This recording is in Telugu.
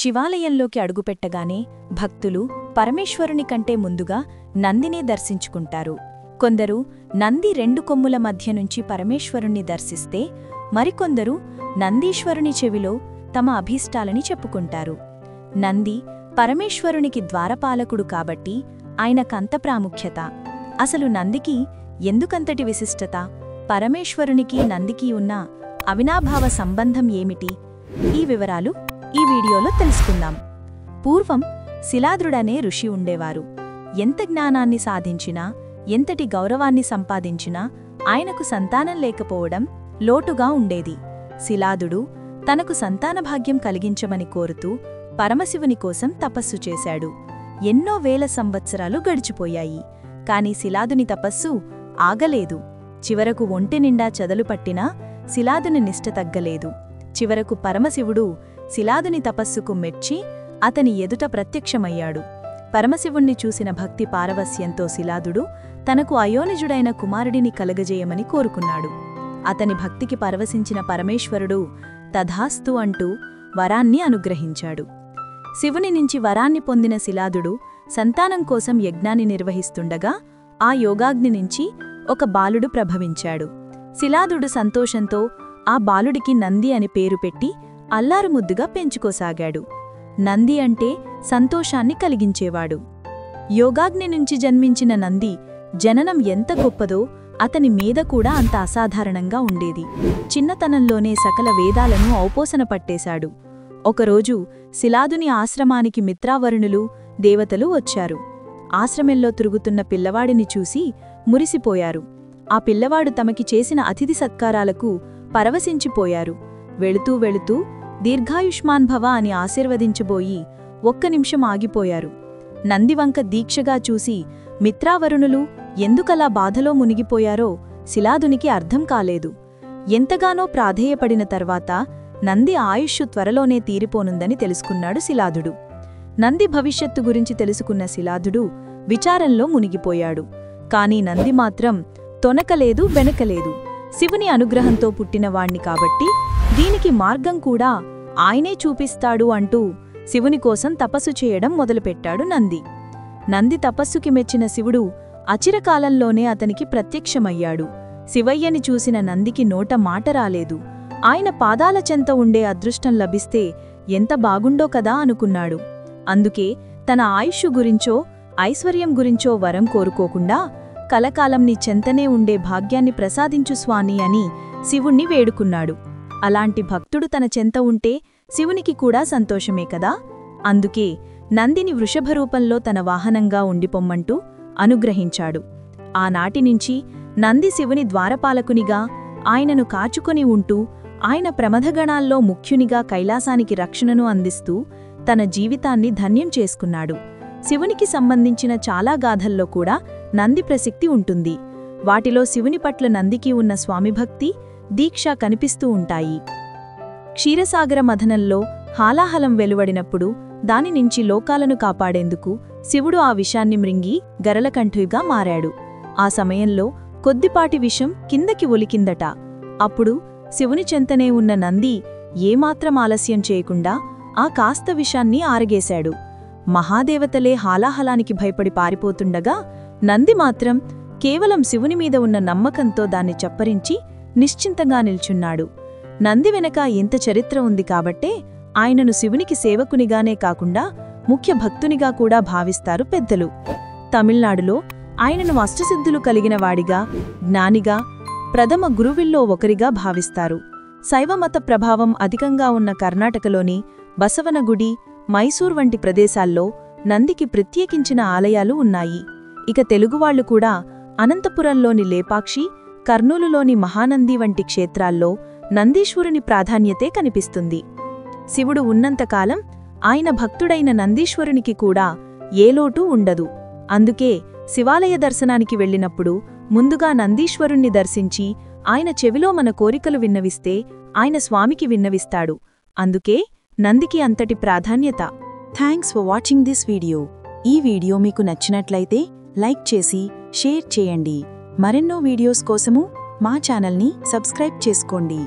శివాలయంలోకి అడుగుపెట్టగానే భక్తులు పరమేశ్వరుని కంటే ముందుగా నందినే దర్శించుకుంటారు. కొందరు నంది రెండు కొమ్ముల మధ్య నుంచి పరమేశ్వరుణ్ణి దర్శిస్తే, మరికొందరు నందీశ్వరుని చెవిలో తమ అభీష్టాలని చెప్పుకుంటారు. నంది పరమేశ్వరునికి ద్వారపాలకుడు కాబట్టి ఆయనకంత ప్రాముఖ్యత. అసలు నందికి ఎందుకంతటి విశిష్టత? పరమేశ్వరునికి నందికి ఉన్న అవినాభావ సంబంధం ఏమిటి? ఈ వివరాలు ఈ వీడియోలో తెలుసుకుందాం. పూర్వం శిలాద్రుడనే ఋషి ఉండేవారు. ఎంత జ్ఞానాన్ని సాధించినా, ఎంతటి గౌరవాన్ని సంపాదించినా ఆయనకు సంతానం లేకపోవడం లోటుగా ఉండేది. శిలాదుడు తనకు సంతానభాగ్యం కలిగించమని కోరుతూ పరమశివుని కోసం తపస్సు చేశాడు. ఎన్నో వేల సంవత్సరాలు గడిచిపోయాయి. కాని శిలాదుని తపస్సు ఆగలేదు. చివరకు ఒంటి నిండా చెదలు పట్టినా శిలాదుని నిష్ఠ తగ్గలేదు. చివరకు పరమశివుడు శిలాదుని తపస్సుకు మెచ్చి అతని ఎదుట ప్రత్యక్షమయ్యాడు. పరమశివుణ్ణి చూసిన భక్తి పారవస్యంతో శిలాదుడు తనకు అయోనిజుడైన కుమారుడిని కలగజేయమని కోరుకున్నాడు. అతని భక్తికి పరవశించిన పరమేశ్వరుడు తథాస్తు అంటూ వరాన్ని అనుగ్రహించాడు. శివుని నుంచి వరాన్ని పొందిన శిలాదుడు సంతానం కోసం యజ్ఞాన్ని నిర్వహిస్తుండగా ఆ యోగాగ్ని నుంచి ఒక బాలుడు ప్రభవించాడు. శిలాదుడు సంతోషంతో ఆ బాలుడికి నంది అని పేరు పెట్టి అల్లారుముద్దుగా పెంచుకోసాగాడు. నంది అంటే సంతోషాన్ని కలిగించేవాడు. యోగాగ్ని నుంచి జన్మించిన నంది జననం ఎంత గొప్పదో అతని మీద కూడా అంత అసాధారణంగా ఉండేది. చిన్నతనంలోనే సకల వేదాలను ఔపోసన పట్టేశాడు. ఒకరోజు శిలాదుని ఆశ్రమానికి మిత్రావరుణులు, దేవతలు వచ్చారు. ఆశ్రమంలో తిరుగుతున్న పిల్లవాడిని చూసి మురిసిపోయారు. ఆ పిల్లవాడు తమకి చేసిన అతిథి సత్కారాలకు పరవశించిపోయారు. వెళుతూ వెళుతూ దీర్ఘాయుష్మాన్భవ అని ఆశీర్వదించబోయి ఒక్క నిమిషం ఆగిపోయారు. నందివంక దీక్షగా చూసి మిత్రావరుణులు ఎందుకలా బాధలో మునిగిపోయారో శిలాదునికి అర్థం కాలేదు. ఎంతగానో ప్రాధేయపడిన తర్వాత నంది ఆయుష్షు త్వరలోనే తీరిపోనుందని తెలుసుకున్నాడు శిలాదుడు. నంది భవిష్యత్తు గురించి తెలుసుకున్న శిలాదుడు విచారంలో మునిగిపోయాడు. కాని నంది మాత్రం తొనకలేదు, వెనకలేదు. శివుని అనుగ్రహంతో పుట్టినవాణ్ణి కాబట్టి దీనికి మార్గం కూడా ఆయనే చూపిస్తాడు అంటూ శివుని కోసం తపస్సు చేయడం మొదలుపెట్టాడు నంది. నంది తపస్సుకి మెచ్చిన శివుడు అచిరకాలంలోనే అతనికి ప్రత్యక్షమయ్యాడు. శివయ్యని చూసిన నందికి నోట మాట రాలేదు. ఆయన పాదాల చెంత ఉండే అదృష్టం లభిస్తే ఎంత బాగుండో కదా అనుకున్నాడు. అందుకే తన ఆయుష్షు గురించో ఐశ్వర్యం గురించో వరం కోరుకోకుండా కలకాలం నీ చెంతనే ఉండే భాగ్యాన్ని ప్రసాదించు స్వామి అని శివుణ్ణి వేడుకున్నాడు. అలాంటి భక్తుడు తన చెంత ఉంటే శివునికి కూడా సంతోషమే కదా. అందుకే నందిని వృషభరూపంలో తన వాహనంగా ఉండిపొమ్మంటూ అనుగ్రహించాడు. ఆనాటినుంచి నంది శివుని ద్వారపాలకునిగా ఆయనను కాచుకొని ఉంటూ ఆయన ప్రమథగణాల్లో ముఖ్యునిగా కైలాసానికి రక్షణను అందిస్తూ తన జీవితాన్ని ధన్యం చేసుకున్నాడు. శివునికి సంబంధించిన చాలా గాథల్లో కూడా నంది ప్రసక్తి ఉంటుంది. వాటిలో శివుని పట్ల నందికి ఉన్న స్వామిభక్తి, దీక్ష కనిపిస్తూ ఉంటాయి. క్షీరసాగర మథనంలో హాలాహలం వెలువడినప్పుడు దానినుంచి లోకాలను కాపాడేందుకు శివుడు ఆ విషాన్ని మృంగి గరళకంఠుయిగా మారాడు. ఆ సమయంలో కొద్దిపాటి విషం కిందకి ఒలికిందట. అప్పుడు శివుని చెంతనే ఉన్న నంది ఏమాత్రం ఆలస్యం చేయకుండా ఆ కాస్త విషాన్ని ఆరగేశాడు. మహాదేవతలే హాలాహలానికి భయపడి పారిపోతుండగా నంది మాత్రం కేవలం శివుని మీద ఉన్న నమ్మకంతో దాన్ని చప్పరించి నిశ్చింతంగా నిల్చున్నాడు. నంది వెనక ఇంత చరిత్ర ఉంది కాబట్టే ఆయనను శివునికి సేవకునిగానే కాకుండా ముఖ్య భక్తునిగా కూడా భావిస్తారు పెద్దలు. తమిళనాడులో ఆయనను అష్టసిద్ధులు కలిగినవాడిగా, జ్ఞానిగా, ప్రథమ గురువిల్లో ఒకరిగా భావిస్తారు. శైవమత ప్రభావం అధికంగా ఉన్న కర్ణాటకలోని బసవనగుడి, మైసూర్ వంటి ప్రదేశాల్లో నందికి ప్రత్యేకించిన ఆలయాలు ఉన్నాయి. ఇక తెలుగువాళ్లు కూడా అనంతపురంలోని లేపాక్షి, కర్నూలులోని మహానంది వంటి క్షేత్రాల్లో నందీశ్వరుని ప్రాధాన్యతే కనిపిస్తుంది. శివుడు ఉన్నంతకాలం ఆయన భక్తుడైన నందీశ్వరునికి కూడా ఏ లోటూ ఉండదు. అందుకే శివాలయ దర్శనానికి వెళ్ళినప్పుడు ముందుగా నందీశ్వరుణ్ణి దర్శించి ఆయన చెవిలో మన కోరికలు విన్నవిస్తే ఆయన స్వామికి విన్నవిస్తాడు. అందుకే నందికి అంతటి ప్రాధాన్యత. Thanks for watching this video. ఈ వీడియో మీకు నచ్చినట్లయితే లైక్ చేసి షేర్ చేయండి. మరెన్నో వీడియోస్ కోసము మా ఛానల్ని సబ్స్క్రైబ్ చేసుకోండి.